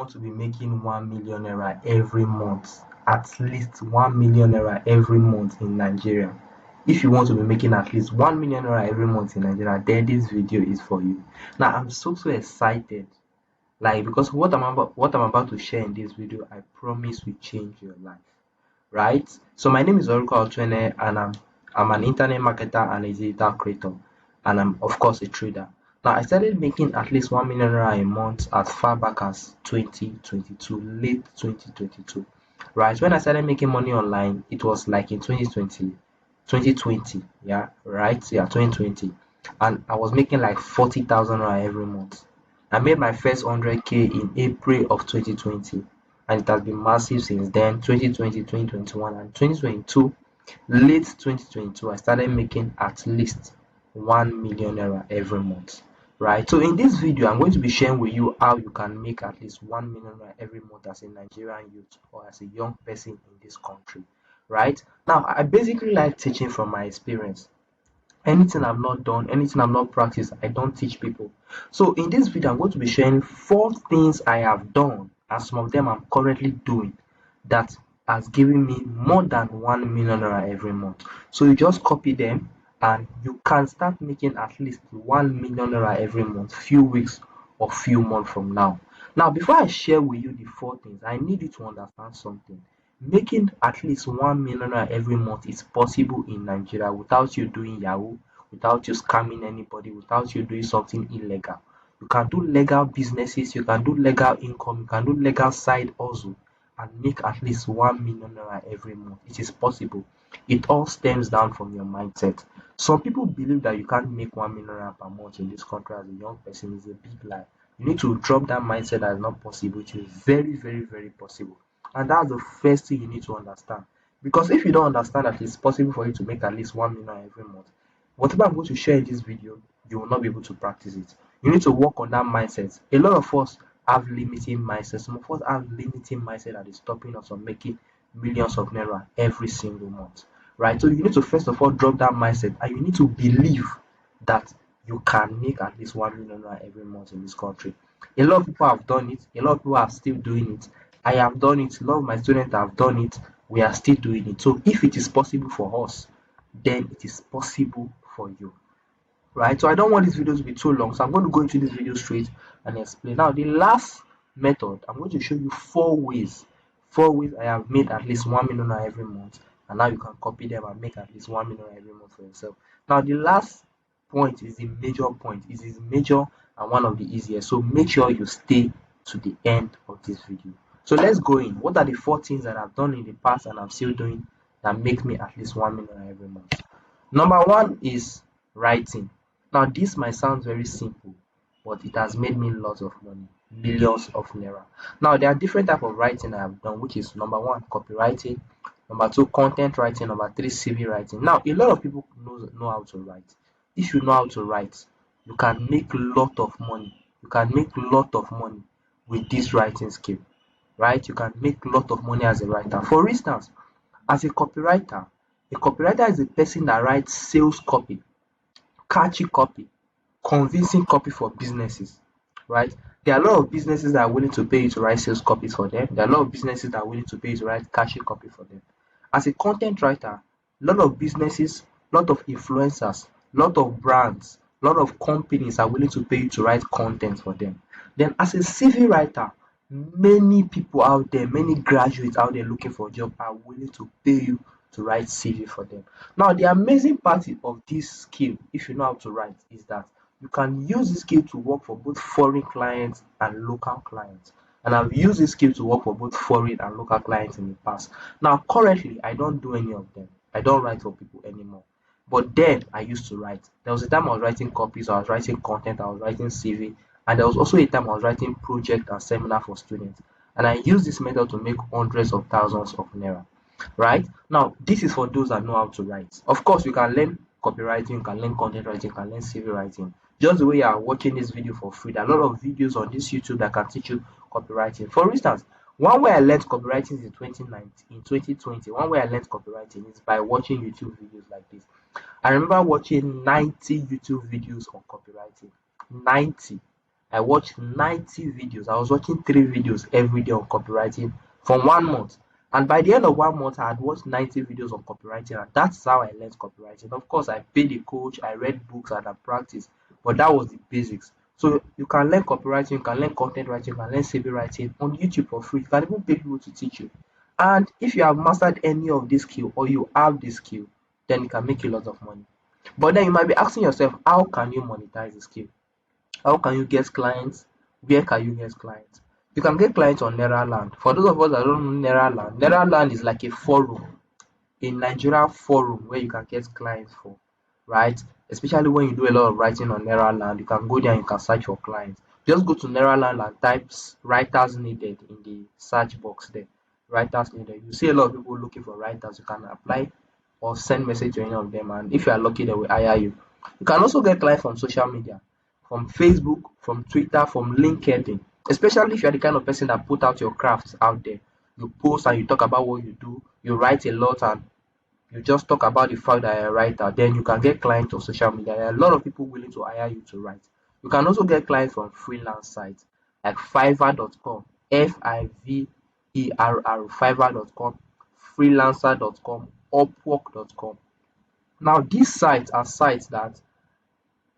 want to be making 1 million naira every month, at least 1 million naira every month in Nigeria, if you want to be making at least 1 million naira every month in Nigeria, then this video is for you. Now I'm so excited, like, because what I'm about to share in this video, I promise will change your life, right? So my name is Oruko Otwene, and I'm an internet marketer and a digital creator, and I'm of course a trader. Now I started making at least 1 million naira a month as far back as 2022, late 2022, right? When I started making money online, it was like in 2020, yeah, right, yeah, 2020, and I was making like 40,000 naira every month. I made my first 100k in April of 2020, and it has been massive since then. 2020, 2021, and 2022, late 2022, I started making at least 1 million naira every month, right? So in this video, I'm going to be sharing with you how you can make at least 1 million naira every month as a Nigerian youth or as a young person in this country, right? Now I basically like teaching from my experience. Anything I've not done, anything I've not practiced, I don't teach people. So in this video, I'm going to be sharing 4 things I have done, and some of them I'm currently doing, that has given me more than 1 million naira every month. So you just copy them and you can start making at least 1 million naira every month, few weeks or few months from now. Now, before I share with you the 4 things, I need you to understand something. Making at least 1 million naira every month is possible in Nigeria without you doing Yahoo, without you scamming anybody, without you doing something illegal. You can do legal businesses, you can do legal income, you can do legal side hustle and make at least 1 million naira every month. It is possible. It all stems down from your mindset. Some people believe that you can't make 1 million naira per month in this country as a young person. Is a big lie. You need to drop that mindset that is not possible. It is very, very, very possible. And that's the first thing you need to understand. Because if you don't understand that it's possible for you to make at least 1 million every month, whatever I'm going to share in this video, you will not be able to practice it. You need to work on that mindset. A lot of us have limiting mindset. Some of us have limiting mindset that is stopping us from making millions of naira every single month, right? So you need to first of all drop that mindset, and you need to believe that you can make at least 1 million naira every month in this country. A lot of people have done it. A lot of people are still doing it. I have done it. A lot of my students have done it. We are still doing it. So if it is possible for us, then it is possible for you, right? So I don't want this video to be too long, so I'm going to go into this video straight and explain. Now the last method, I'm going to show you 4 ways I have made at least 1 million every month, and now you can copy them and make at least 1 million every month for yourself. Now the last point is the major point. It is major and one of the easiest, so make sure you stay to the end of this video. So let's go in. What are the 4 things that I've done in the past and I'm still doing that make me at least 1 million every month? Number one is writing. Now this might sound very simple, but it has made me lots of money, millions of naira. Now there are different type of writing I have done, which is number one, copywriting, number two, content writing, number three, CV writing. Now a lot of people know how to write. If you know how to write, you can make lot of money. You can make lot of money with this writing skill, right? You can make lot of money as a writer. For instance, as a copywriter is a person that writes sales copy, catchy copy, convincing copy for businesses, right? There are a lot of businesses that are willing to pay you to write sales copies for them. There are a lot of businesses that are willing to pay you to write catchy copy for them. As a content writer, a lot of businesses, a lot of influencers, a lot of brands, a lot of companies are willing to pay you to write content for them. Then as a CV writer, many people out there, many graduates out there looking for a job are willing to pay you to write CV for them. Now the amazing part of this skill, if you know how to write, is that you can use this skill to work for both foreign clients and local clients. And I've used this skill to work for both foreign and local clients in the past. Now currently I don't do any of them. I don't write for people anymore. But then I used to write. There was a time I was writing copies, I was writing content, I was writing CV, and there was also a time I was writing project and seminar for students. And I use this method to make hundreds of thousands of naira, right? Now this is for those that know how to write. Of course you can learn copywriting, you can learn content writing, you can learn CV writing. Just the way you are watching this video for free, there are a lot of videos on this YouTube that can teach you copywriting. For instance, one way I learned copywriting is in 2019, in 2020. One way I learned copywriting is by watching YouTube videos like this. I remember watching 90 YouTube videos on copywriting. 90. I watched 90 videos. I was watching 3 videos every day on copywriting for 1 month. And by the end of 1 month, I had watched 90 videos on copywriting, and that's how I learned copywriting. Of course, I paid a coach, I read books, and I practiced, but that was the basics. So you can learn copywriting, you can learn content writing, you can learn CV writing on YouTube for free. You can even pay people to teach you. And if you have mastered any of this skill or you have this skill, then it can make you a lot of money. But then you might be asking yourself, how can you monetize the skill? How can you get clients? Where can you get clients? You can get clients on Naira Land. For those of us that don't know Naira Land is like a forum, a Nigerian forum where you can get clients for, right? Especially when you do a lot of writing on Naira Land, you can go there and you can search for clients. Just go to Naira Land and type writers needed in the search box there. Writers needed. You see a lot of people looking for writers. You can apply or send message to any of them, and if you are lucky, they will hire you. You can also get clients from social media, from Facebook, from Twitter, from LinkedIn. Especially if you're the kind of person that put out your crafts out there. You post and you talk about what you do. You write a lot and you just talk about the fact that you're a writer, then you can get clients on social media. There are a lot of people willing to hire you to write. You can also get clients from freelance sites like Fiverr.com, Fiverr, Fiverr.com, freelancer.com, Upwork.com. Now, these sites are sites that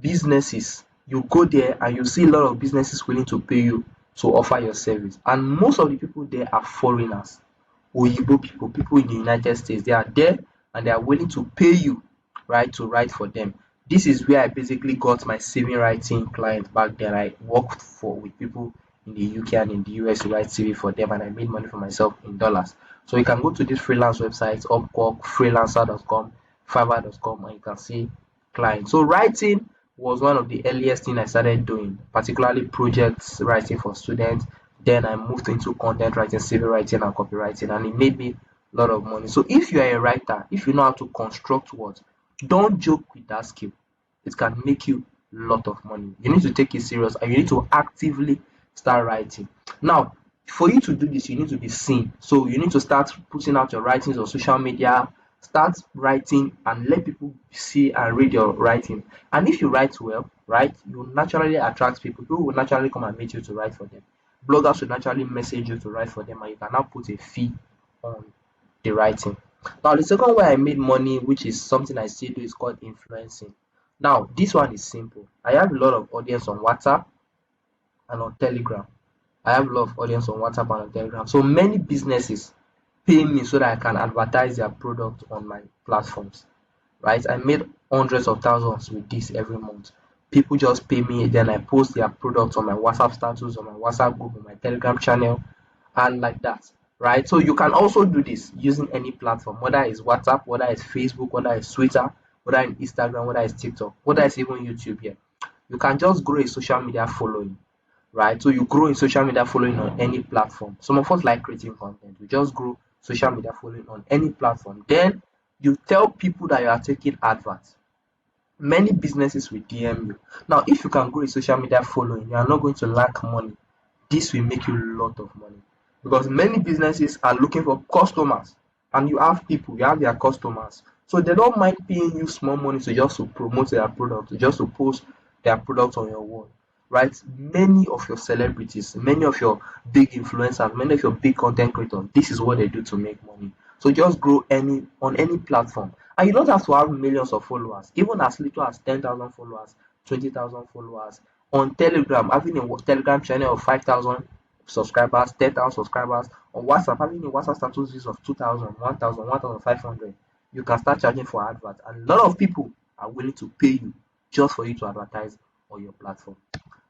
businesses, you go there and you see a lot of businesses willing to pay you to offer your service. And most of the people there are foreigners. Oyibo people, people in the United States, they are there and they are willing to pay you, right, to write for them. This is where I basically got my CV writing client back then. I worked for with people in the UK and in the US to write CV for them, and I made money for myself in dollars. So you can go to these freelance websites, Upwork, freelancer.com, Fiverr.com, and you can see clients. So writing was one of the earliest things I started doing, particularly projects writing for students. Then I moved into content writing, civil writing, and copywriting, and it made me a lot of money. So if you are a writer, if you know how to construct words, don't joke with that skill. It can make you a lot of money. You need to take it serious and you need to actively start writing. Now, for you to do this, you need to be seen. So you need to start putting out your writings on social media, start writing and let people see and read your writing. And if you write well, right, you naturally attract people. People will naturally come and meet you to write for them. Bloggers will naturally message you to write for them, and you can now put a fee on the writing. Now, the second way I made money, which is something I still do, is called influencing. Now, this one is simple. I have a lot of audience on WhatsApp and on Telegram. I have a lot of audience on WhatsApp and on Telegram. So many businesses pay me so that I can advertise their product on my platforms, right? I made hundreds of thousands with this every month. People just pay me, then I post their products on my WhatsApp status, on my WhatsApp group, on my Telegram channel, and like that, right? So you can also do this using any platform, whether it's WhatsApp, whether it's Facebook, whether it's Twitter, whether it's Instagram, whether it's TikTok, whether it's even YouTube here. You can just grow a social media following, right? So you grow in social media following on any platform. Some of us like creating content. We just grow social media following on any platform. Then you tell people that you are taking adverts. Many businesses will DM you. Now, if you can grow a social media following, you are not going to lack money. This will make you a lot of money because many businesses are looking for customers, and you have people, you have their customers. So they don't mind paying you small money to just to promote their product, just to post their product on your wall, right? Many of your celebrities, many of your big influencers, many of your big content creators, this is what they do to make money. So just grow on any platform, and you don't have to have millions of followers. Even as little as 10,000 followers, 20,000 followers on Telegram, having a Telegram channel of 5,000 subscribers, 10,000 subscribers. On WhatsApp, having a WhatsApp status list of 2,000, 1,000, 1,500. You can start charging for adverts, and a lot of people are willing to pay you just for you to advertise on your platform,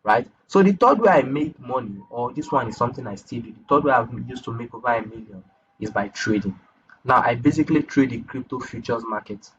right? So the third way I make money, or this one is something I still do, the third way I've used to make over a million is by trading. Now, I basically trade the crypto futures market,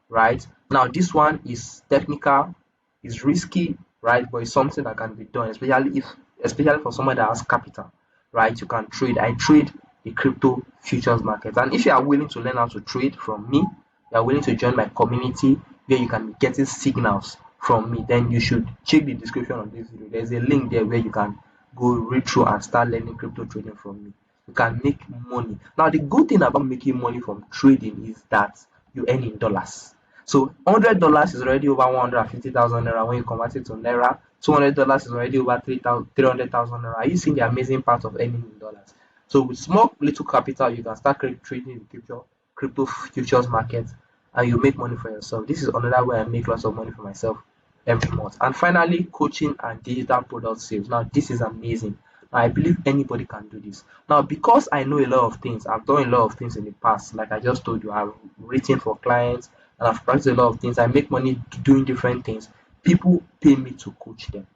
right? Now, this one is technical, is risky, right? But it's something that can be done, especially for someone that has capital, right? You can trade. I trade the crypto futures market, and if you are willing to learn how to trade from me, you are willing to join my community where you can be getting signals from me, then you should check the description of this video. There's a link there where you can go read through and start learning crypto trading from me. You can make money. Now, the good thing about making money from trading is that you earn in dollars. So $100 is already over 150,000 naira when you convert it to naira. $200 is already over 300,000 naira. Are you seeing the amazing part of earning in dollars? So with small little capital, you can start trading in crypto futures market, and you make money for yourself. This is another way I make lots of money for myself every month. And finally, coaching and digital product sales. Now this is amazing. I believe anybody can do this. Now, because I know a lot of things, I've done a lot of things in the past. Like I just told you, I've written for clients and I've practiced a lot of things. I make money doing different things. People pay me to coach them,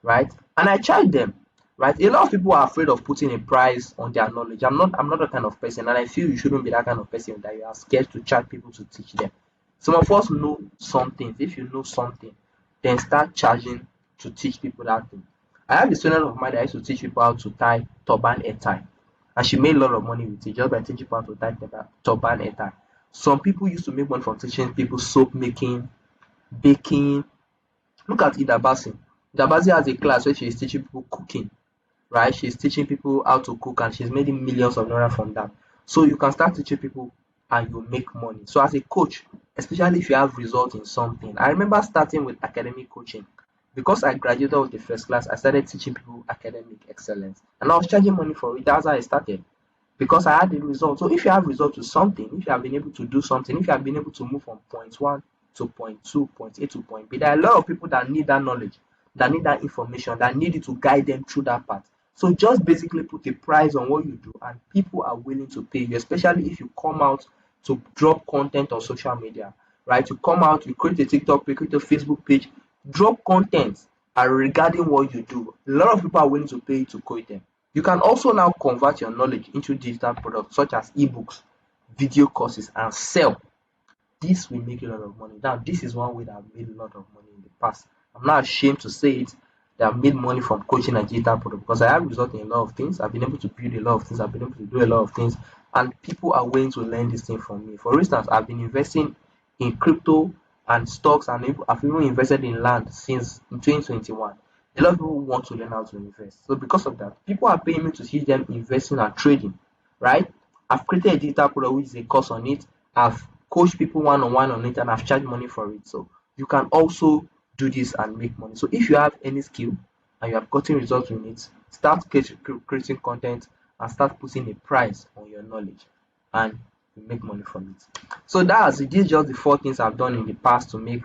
right? And I charge them, right? A lot of people are afraid of putting a price on their knowledge. I'm not that kind of person, and I feel you shouldn't be that kind of person that you are scared to charge people to teach them. Some of us know something. If you know something, then start charging to teach people that thing. I have a student of mine that used to teach people how to tie turban hair tie, and she made a lot of money with it just by teaching people how to tie turban hair tie. Some people used to make money from teaching people soap making, baking. Look at Ida Basin. Ida Basin has a class where she is teaching people cooking, right? She's teaching people how to cook and she's making millions of naira from that. So you can start teaching people and you make money. So as a coach, especially if you have results in something, I remember starting with academic coaching. Because I graduated with the first class, I started teaching people academic excellence. And I was charging money for it. That's how I started. Because I had the result. So if you have result to something, if you have been able to do something, if you have been able to move from point one to point two, point A to point B, there are a lot of people that need that knowledge, that need that information, that need you to guide them through that path. So just basically put a price on what you do, and people are willing to pay you, especially if you come out to drop content on social media, right? You come out, you create a TikTok page, create a Facebook page, drop content regarding what you do. A lot of people are willing to pay you to quote them. You can also now convert your knowledge into digital products such as ebooks, video courses, and sell. This will make a lot of money. Now, this is one way that I've made a lot of money in the past. I'm not ashamed to say it, that I've made money from coaching and digital product because I have resulted in a lot of things. I've been able to build a lot of things. I've been able to do a lot of things, and people are willing to learn this thing from me. For instance, I've been investing in crypto and stocks, and I've even invested in land since 2021. A lot of people want to learn how to invest. So because of that, people are paying me to teach them investing and trading, right? I've created a digital product which is a course on it. I've coached people one-on-one on it, and I've charged money for it. So you can also do this and make money. So if you have any skill and you have gotten results in it, start creating content and start putting a price on your knowledge, and you make money from it. So that's it. These are just the 4 things I've done in the past to make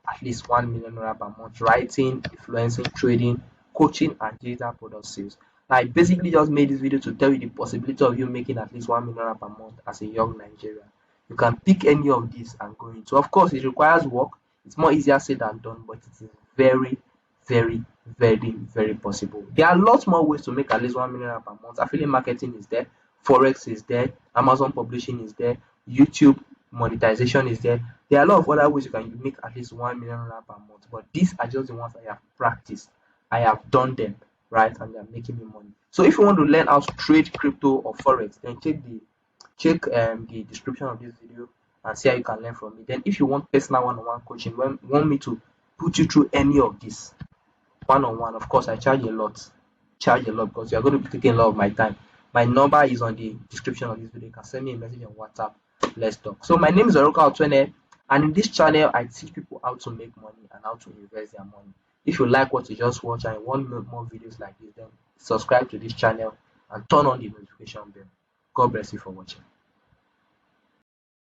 at least 1 million naira per month: writing, influencing, trading, coaching, and digital product sales. Now, I basically just made this video to tell you the possibility of you making at least 1 million naira per month as a young Nigerian. You can pick any of these and go into. Of course, it requires work. It's more easier said than done, but it is very, very, very, very possible. There are lots more ways to make at least 1 million naira per month. Affiliate marketing is there, forex is there, Amazon publishing is there, YouTube monetization is there. There are a lot of other ways you can make at least 1 million naira per month, but these are just the ones I have practiced. I have done them, right, and they are making me money. So if you want to learn how to trade crypto or forex, then check the description of this video and see how you can learn from me. Then if you want personal one-on-one coaching, want me to put you through any of this one-on-one, of course I charge a lot because you're going to be taking a lot of my time. My number is on the description of this video. You can send me a message on WhatsApp. Let's talk. So my name is Oroka Otwene, and in this channel I teach people how to make money and how to invest their money. If you like what you just watched and you want more videos like this, then subscribe to this channel and turn on the notification bell. God bless you for watching.